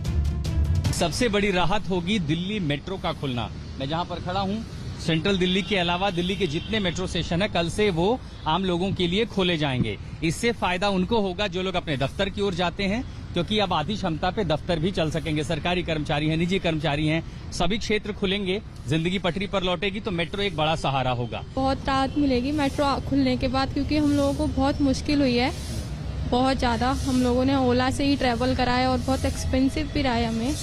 सबसे बड़ी राहत होगी दिल्ली मेट्रो का खुलना। मैं जहां पर खड़ा हूं, सेंट्रल दिल्ली के अलावा दिल्ली के जितने मेट्रो स्टेशन है कल से वो आम लोगों के लिए खोले जाएंगे। इससे फायदा उनको होगा जो लोग अपने दफ्तर की ओर जाते हैं, क्योंकि अब आधी क्षमता पे दफ्तर भी चल सकेंगे। सरकारी कर्मचारी हैं, निजी कर्मचारी हैं, सभी क्षेत्र खुलेंगे, जिंदगी पटरी पर लौटेगी तो मेट्रो एक बड़ा सहारा होगा। बहुत राहत मिलेगी मेट्रो खुलने के बाद, क्योंकि हम लोगों को बहुत मुश्किल हुई है, बहुत ज्यादा। हम लोगों ने ओला से ही ट्रेवल करा है और बहुत एक्सपेंसिव भी रहा है हमें।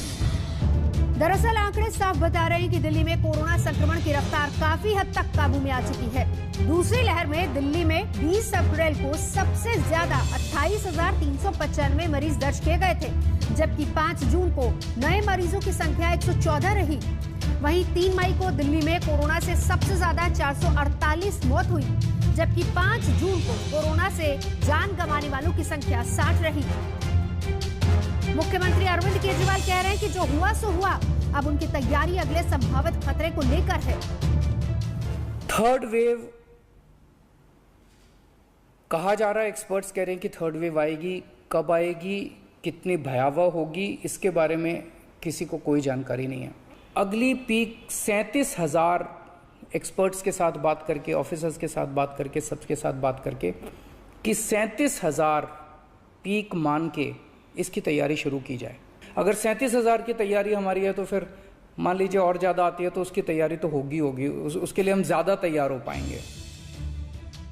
दरअसल आंकड़े साफ बता रहे हैं कि दिल्ली में कोरोना संक्रमण की रफ्तार काफी हद तक काबू में आ चुकी है। दूसरी लहर में दिल्ली में 20 अप्रैल को सबसे ज्यादा 28,395 मरीज दर्ज किए गए थे, जबकि 5 जून को नए मरीजों की संख्या 114 रही। वहीं 3 मई को दिल्ली में कोरोना से सबसे ज्यादा 448 मौत हुई, जबकि 5 जून को कोरोना से जान गंवाने वालों की संख्या 60 रही। मुख्यमंत्री अरविंद केजरीवाल कह रहे हैं कि जो हुआ सो हुआ, अब उनकी तैयारी अगले संभावित खतरे को लेकर है। थर्ड वेव कहा जा रहा है, एक्सपर्ट्स कह रहे हैं कि थर्ड वेव आएगी, कब आएगी, कितनी भयावह होगी, इसके बारे में किसी को कोई जानकारी नहीं है। अगली पीक 37,000 एक्सपर्ट्स के साथ बात करके, ऑफिसर्स के साथ बात करके, सबके साथ बात करके कि 37,000 पीक मान के इसकी तैयारी शुरू की जाए। अगर 37,000 की तैयारी हमारी है तो फिर मान लीजिए और ज़्यादा आती है तो उसकी तैयारी तो होगी उसके लिए हम ज़्यादा तैयार हो पाएंगे।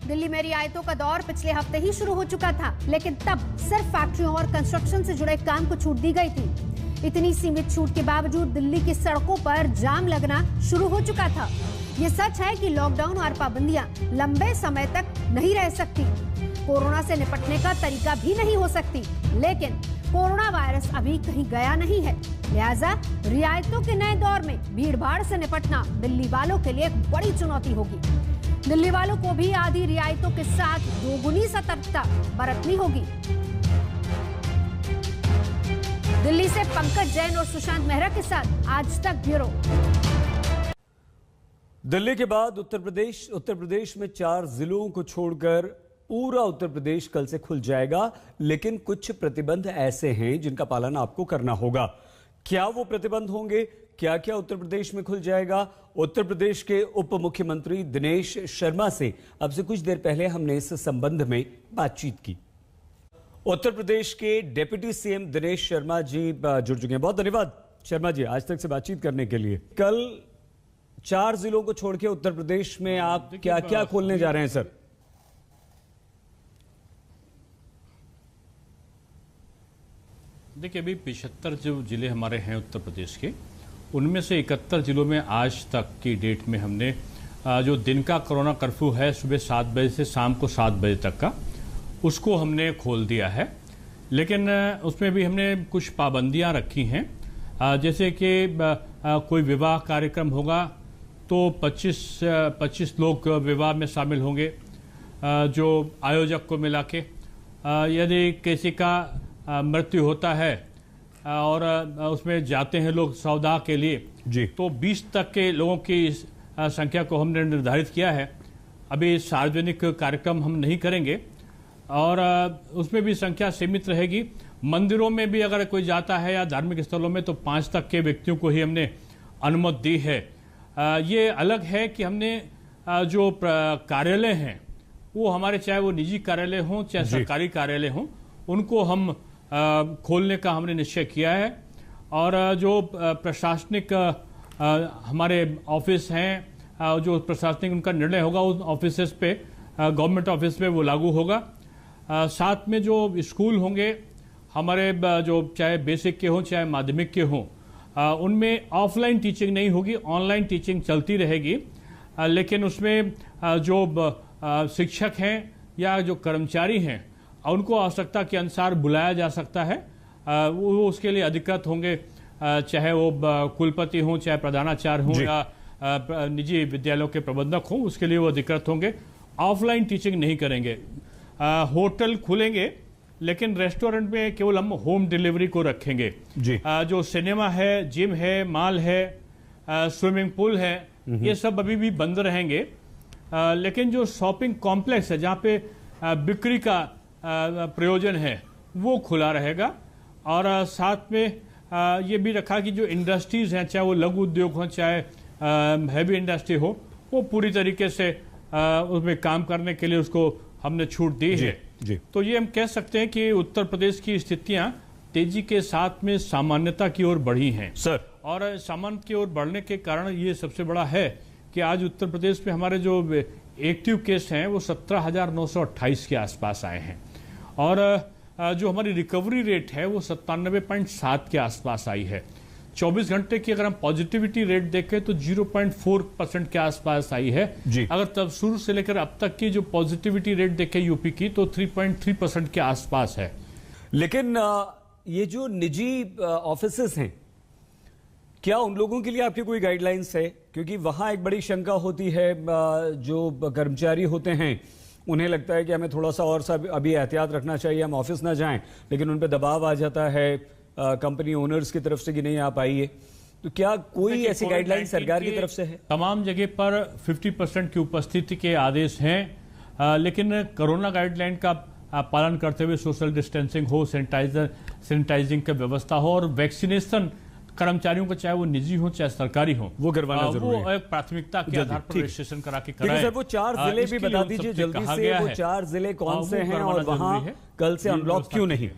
दिल्ली में रियायतों का दौर पिछले हफ्ते ही शुरू हो चुका था, लेकिन तब सिर्फ फैक्ट्रियों और कंस्ट्रक्शन से जुड़े काम को छूट दी गई थी। इतनी सीमित छूट के बावजूद दिल्ली की सड़कों पर जाम लगना शुरू हो चुका था। ये सच है कि लॉकडाउन और पाबंदियां लंबे समय तक नहीं रह सकती, कोरोना से निपटने का तरीका भी नहीं हो सकती, लेकिन कोरोना वायरस अभी कहीं गया नहीं है। लिहाजा रियायतों के नए दौर में भीड़भाड़ से निपटना दिल्ली वालों के लिए एक बड़ी चुनौती होगी। दिल्ली वालों को भी आधी रियायतों के साथ दोगुनी सतर्कता बरतनी होगी। दिल्ली से पंकज जैन और सुशांत मेहरा के साथ आज तक ब्यूरो। दिल्ली के बाद उत्तर प्रदेश में 4 जिलों को छोड़कर पूरा उत्तर प्रदेश कल से खुल जाएगा, लेकिन कुछ प्रतिबंध ऐसे हैं जिनका पालन आपको करना होगा। क्या वो प्रतिबंध होंगे, क्या क्या उत्तर प्रदेश में खुल जाएगा? उत्तर प्रदेश के उप मुख्यमंत्री दिनेश शर्मा से अब से कुछ देर पहले हमने इस संबंध में बातचीत की। उत्तर प्रदेश के डिप्टी सीएम दिनेश शर्मा जी जुड़ चुके हैं। बहुत धन्यवाद शर्मा जी आज तक से बातचीत करने के लिए। कल 4 जिलों को छोड़ के उत्तर प्रदेश में आप क्या क्या खोलने जा रहे हैं सर? देखिए, अभी 75 जो जिले हमारे हैं उत्तर प्रदेश के, उनमें से 71 जिलों में आज तक की डेट में हमने जो दिन का कोरोना कर्फ्यू है सुबह 7 बजे से शाम को 7 बजे तक का, उसको हमने खोल दिया है। लेकिन उसमें भी हमने कुछ पाबंदियां रखी हैं, जैसे कि कोई विवाह कार्यक्रम होगा तो 25 लोग विवाह में शामिल होंगे जो आयोजक को मिला के। यदि किसी का मृत्यु होता है और उसमें जाते हैं लोग सौदा के लिए जी, तो 20 तक के लोगों की संख्या को हमने निर्धारित किया है। अभी सार्वजनिक कार्यक्रम हम नहीं करेंगे और उसमें भी संख्या सीमित रहेगी। मंदिरों में भी अगर कोई जाता है या धार्मिक स्थलों में तो 5 तक के व्यक्तियों को ही हमने अनुमति दी है। ये अलग है कि हमने जो कार्यालय हैं वो हमारे, चाहे वो निजी कार्यालय हों चाहे सरकारी कार्यालय हों, उनको हम खोलने का हमने निश्चय किया है। और जो प्रशासनिक हमारे ऑफिस हैं, जो प्रशासनिक उनका निर्णय होगा उन ऑफिस पे, गवर्नमेंट ऑफिस पे वो लागू होगा। साथ में जो स्कूल होंगे हमारे जो चाहे बेसिक के हों चाहे माध्यमिक के हों, उनमें ऑफलाइन टीचिंग नहीं होगी, ऑनलाइन टीचिंग चलती रहेगी। लेकिन उसमें जो शिक्षक हैं या जो कर्मचारी हैं उनको आवश्यकता के अनुसार बुलाया जा सकता है। वो उसके लिए अधिकृत होंगे, चाहे वो कुलपति हों चाहे प्रधानाचार्य हों या निजी विद्यालयों के प्रबंधक हों, उसके लिए वो अधिकृत होंगे। ऑफलाइन टीचिंग नहीं करेंगे। होटल खुलेंगे लेकिन रेस्टोरेंट में केवल हम होम डिलीवरी को रखेंगे जी। जो सिनेमा है, जिम है, मॉल है, स्विमिंग पूल है, ये सब अभी भी बंद रहेंगे। लेकिन जो शॉपिंग कॉम्प्लेक्स है जहाँ पे बिक्री का प्रयोजन है वो खुला रहेगा। और साथ में ये भी रखा कि जो इंडस्ट्रीज हैं, चाहे वो लघु उद्योग हो चाहे हैवी इंडस्ट्री हो, वो पूरी तरीके से उसमें काम करने के लिए उसको हमने छूट दी है जी। तो ये हम कह सकते हैं कि उत्तर प्रदेश की स्थितियां तेजी के साथ में सामान्यता की ओर बढ़ी हैं सर। और सामान्य की ओर बढ़ने के कारण ये सबसे बड़ा है कि आज उत्तर प्रदेश में हमारे जो एक्टिव केस हैं वो 17,928 के आसपास आए हैं और जो हमारी रिकवरी रेट है वो 97.7 के आसपास आई है। 24 घंटे की अगर हम पॉजिटिविटी रेट देखें तो 0.4% के आसपास आई है जी। अगर तब शुरू से लेकर अब तक की जो पॉजिटिविटी रेट देखें यूपी की तो 3.3% के आसपास है। लेकिन ये जो निजी ऑफिसेस हैं, क्या उन लोगों के लिए आपकी कोई गाइडलाइंस है? क्योंकि वहां एक बड़ी शंका होती है, जो कर्मचारी होते हैं उन्हें लगता है कि हमें थोड़ा सा और सा अभी एहतियात रखना चाहिए, हम ऑफिस ना जाएं, लेकिन उन पर दबाव आ जाता है कंपनी ओनर्स की तरफ से कि नहीं आप आइए। तो क्या कोई ऐसी गाइडलाइन सरकार की तरफ से है? तमाम जगह पर 50% की उपस्थिति के आदेश हैं, लेकिन कोरोना गाइडलाइन का पालन करते हुए सोशल डिस्टेंसिंग हो, सैनिटाइजिंग की व्यवस्था हो और वैक्सीनेशन कर्मचारियों को चाहे वो निजी हो चाहे सरकारी हो वो करवाना जरूरी है। वो एक प्राथमिकता के आधार पर रजिस्ट्रेशन करा के कराएं। सर वो 4 जिले भी बता दीजिए जल्दी से, वो 4 जिले कौन से हैं और वहां कल से अनलॉक क्यों नहीं?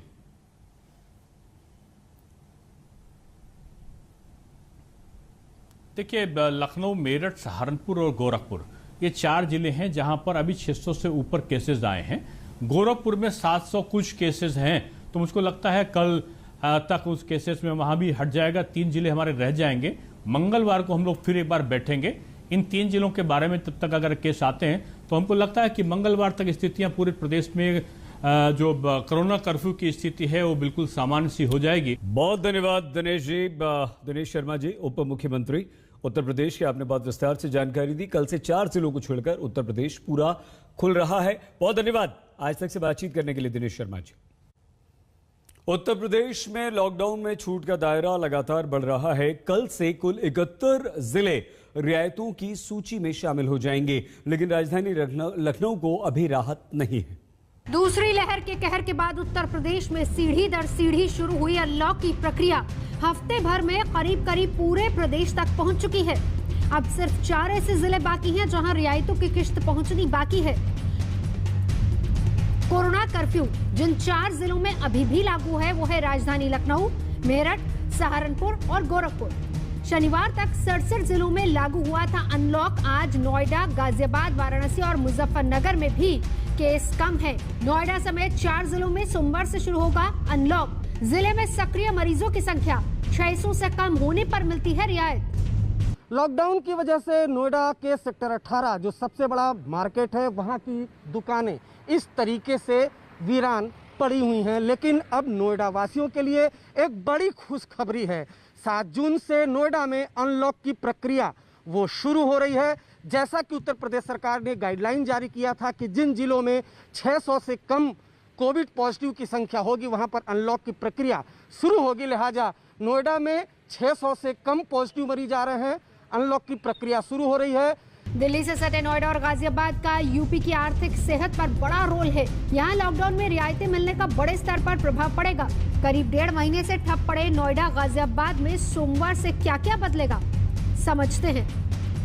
देखिए, लखनऊ, मेरठ, सहारनपुर और गोरखपुर ये 4 जिले हैं जहां पर अभी 600 से ऊपर केसेस आए हैं। गोरखपुर में 700 कुछ केसेस हैं, तो मुझको लगता है कल तक उस केसेस में वहां भी हट जाएगा। 3 जिले हमारे रह जाएंगे। मंगलवार को हम लोग फिर एक बार बैठेंगे इन 3 जिलों के बारे में। तब तक अगर केस आते हैं तो हमको लगता है कि मंगलवार तक स्थितियां पूरे प्रदेश में जो कोरोना कर्फ्यू की स्थिति है वो बिल्कुल सामान्य सी हो जाएगी। बहुत धन्यवाद दिनेश जी। दिनेश शर्मा जी, उप मुख्यमंत्री उत्तर प्रदेश के, आपने बहुत विस्तार से जानकारी दी। कल से 4 जिलों को छोड़कर उत्तर प्रदेश पूरा खुल रहा है। बहुत धन्यवाद आज तक से बातचीत करने के लिए दिनेश शर्मा जी। उत्तर प्रदेश में लॉकडाउन में छूट का दायरा लगातार बढ़ रहा है। कल से कुल 71 जिले रियायतों की सूची में शामिल हो जाएंगे, लेकिन राजधानी लखनऊ को अभी राहत नहीं है। दूसरी लहर के कहर के बाद उत्तर प्रदेश में सीढ़ी दर सीढ़ी शुरू हुई अनलॉक की प्रक्रिया हफ्ते भर में करीब पूरे प्रदेश तक पहुंच चुकी है। अब सिर्फ 4 ऐसे जिले बाकी हैं जहां रियायतों की किश्त पहुंचनी बाकी है। कोरोना कर्फ्यू जिन 4 जिलों में अभी भी लागू है वो है राजधानी लखनऊ, मेरठ, सहारनपुर और गोरखपुर। शनिवार तक 67 जिलों में लागू हुआ था अनलॉक। आज नोएडा, गाजियाबाद, वाराणसी और मुजफ्फरनगर में भी केस कम है। नोएडा समेत 4 जिलों में सोमवार से शुरू होगा अनलॉक। जिले में सक्रिय मरीजों की संख्या 600 से कम होने पर मिलती है रियायत। लॉकडाउन की वजह से नोएडा के सेक्टर 18 जो सबसे बड़ा मार्केट है, वहां की दुकानें इस तरीके से वीरान पड़ी हुई हैं। लेकिन अब नोएडा वासियों के लिए एक बड़ी खुशखबरी है। 7 जून से नोएडा में अनलॉक की प्रक्रिया वो शुरू हो रही है। जैसा कि उत्तर प्रदेश सरकार ने गाइडलाइन जारी किया था कि जिन जिलों में 600 से कम कोविड पॉजिटिव की संख्या होगी वहां पर अनलॉक की प्रक्रिया शुरू होगी। लिहाजा नोएडा में 600 से कम पॉजिटिव मरीज आ रहे हैं, अनलॉक की प्रक्रिया शुरू हो रही है। दिल्ली से सटे नोएडा और गाजियाबाद का यूपी की आर्थिक सेहत पर बड़ा रोल है। यहाँ लॉकडाउन में रियायतें मिलने का बड़े स्तर पर प्रभाव पड़ेगा। करीब 1.5 महीने से ठप पड़े नोएडा गाजियाबाद में सोमवार से क्या क्या बदलेगा, समझते हैं।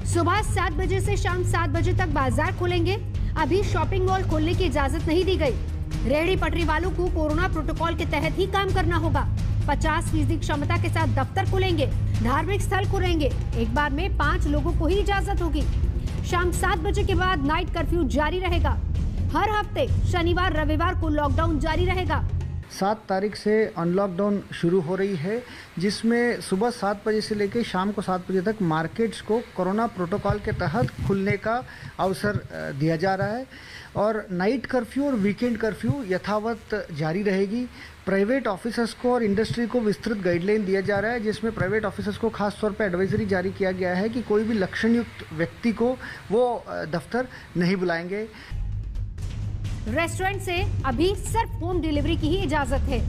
सुबह 7 बजे से शाम 7 बजे तक बाजार खुलेंगे। अभी शॉपिंग मॉल खोलने की इजाजत नहीं दी गई। रेहड़ी पटरी वालों को कोरोना प्रोटोकॉल के तहत ही काम करना होगा। 50% क्षमता के साथ दफ्तर खुलेंगे, धार्मिक स्थल खुलेंगे। एक बार में 5 लोगों को ही इजाजत होगी। शाम 7 बजे के बाद नाइट कर्फ्यू जारी रहेगा। हर हफ्ते शनिवार रविवार को लॉकडाउन जारी रहेगा। 7 तारीख से अनलॉकडाउन शुरू हो रही है, जिसमें सुबह 7 बजे से लेकर शाम को 7 बजे तक मार्केट्स को कोरोना प्रोटोकॉल के तहत खुलने का अवसर दिया जा रहा है और नाइट कर्फ्यू और वीकेंड कर्फ्यू यथावत जारी रहेगी। प्राइवेट ऑफिसर्स को और इंडस्ट्री को विस्तृत गाइडलाइन दिया जा रहा है, जिसमें प्राइवेट ऑफिसर्स को खास तौर पर एडवाइजरी जारी किया गया है कि कोई भी लक्षण युक्त व्यक्ति को वो दफ्तर नहीं बुलाएंगे। रेस्टोरेंट से अभी सिर्फ होम डिलीवरी की ही इजाजत है।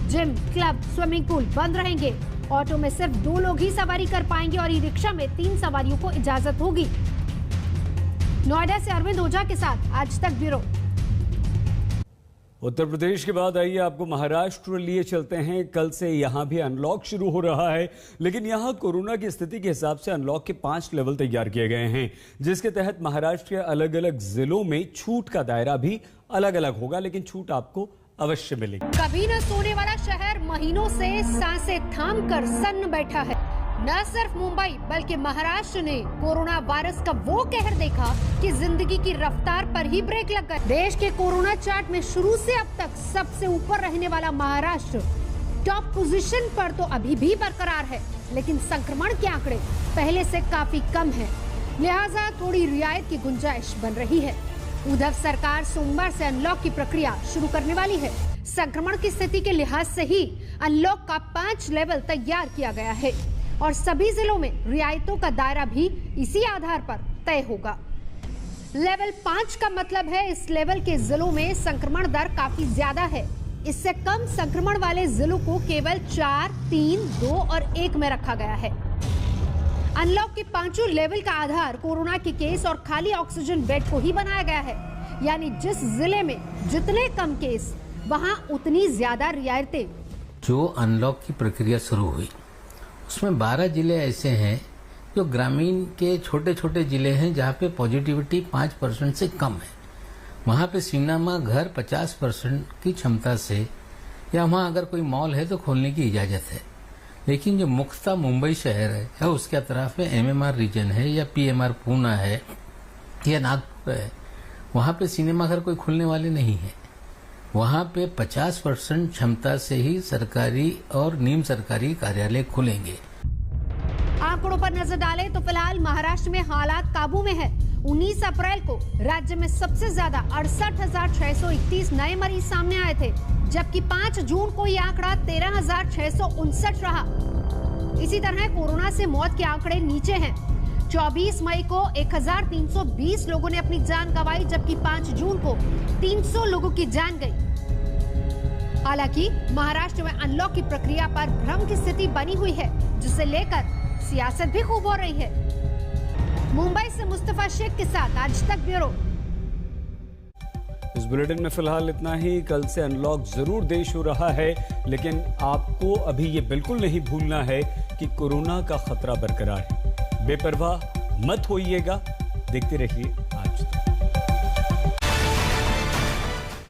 जिम, क्लब, स्विमिंग पूल बंद रहेंगे। ऑटो में सिर्फ 2 लोग ही सवारी कर पाएंगे और ई रिक्शा में 3 सवारियों को इजाजत होगी। नोएडा से अरविंद ओझा के साथ आज तक ब्यूरो। उत्तर प्रदेश के बाद आइए आपको महाराष्ट्र लिए चलते हैं। कल से यहां भी अनलॉक शुरू हो रहा है, लेकिन यहां कोरोना की स्थिति के हिसाब से अनलॉक के 5 लेवल तैयार किए गए हैं, जिसके तहत महाराष्ट्र के अलग अलग जिलों में छूट का दायरा भी अलग अलग होगा, लेकिन छूट आपको अवश्य मिलेगी। कभी न सोने वाला शहर महीनों से सांसें थाम कर सन्न बैठा है। न सिर्फ मुंबई बल्कि महाराष्ट्र ने कोरोना वायरस का वो कहर देखा कि जिंदगी की रफ्तार पर ही ब्रेक लग गई। देश के कोरोना चार्ट में शुरू से अब तक सबसे ऊपर रहने वाला महाराष्ट्र टॉप पोजीशन पर तो अभी भी बरकरार है, लेकिन संक्रमण के आंकड़े पहले से काफी कम है, लिहाजा थोड़ी रियायत की गुंजाइश बन रही है। उधर सरकार सोमवार से अनलॉक की प्रक्रिया शुरू करने वाली है। संक्रमण की स्थिति के लिहाज से ही अनलॉक का 5 लेवल तैयार किया गया है और सभी जिलों में रियायतों का दायरा भी इसी आधार पर तय होगा। लेवल 5 का मतलब है इस लेवल के जिलों में संक्रमण दर काफी ज्यादा है। इससे कम संक्रमण वाले जिलों को केवल 4, 3, 2 और 1 में रखा गया है। अनलॉक के 5 लेवल का आधार कोरोना के केस और खाली ऑक्सीजन बेड को ही बनाया गया है, यानी जिस जिले में जितने कम केस वहां उतनी ज्यादा रियायतें। जो अनलॉक की प्रक्रिया शुरू हुई उसमें 12 जिले ऐसे हैं जो ग्रामीण के छोटे छोटे जिले हैं जहां पे पॉजिटिविटी 5% से कम है। वहां पे सिनेमा घर 50% की क्षमता से या वहां अगर कोई मॉल है तो खोलने की इजाजत है, लेकिन जो मुख्यतः मुंबई शहर है या उसके अतराफ में MMR रीजन है या PMR पूना है या नागपुर है, वहां पे सिनेमा घर कोई खुलने वाले नहीं है। वहां पे 50% क्षमता से ही सरकारी और निम सरकारी कार्यालय खुलेंगे। आंकड़ों पर नजर डालें तो फिलहाल महाराष्ट्र में हालात काबू में है। 19 अप्रैल को राज्य में सबसे ज्यादा 68,631 नए मरीज सामने आए थे, जबकि 5 जून को यह आंकड़ा 13,659 रहा। इसी तरह कोरोना से मौत के आंकड़े नीचे हैं। 24 मई को 1,320 लोगों ने अपनी जान गंवाई, जबकि 5 जून को 300 लोगों की जान गई। हालांकि महाराष्ट्र में अनलॉक की प्रक्रिया पर भ्रम की स्थिति बनी हुई है, जिसे लेकर सियासत भी खूब हो रही है। मुंबई से मुस्तफा शेख के साथ आज तक ब्यूरो। इस बुलेटिन में फिलहाल इतना ही। कल से अनलॉक जरूर देश हो रहा है, लेकिन आपको अभी ये बिल्कुल नहीं भूलना है कि कोरोना का खतरा बरकरार है। बेपरवाह मत होइएगा। देखते रहिए आज।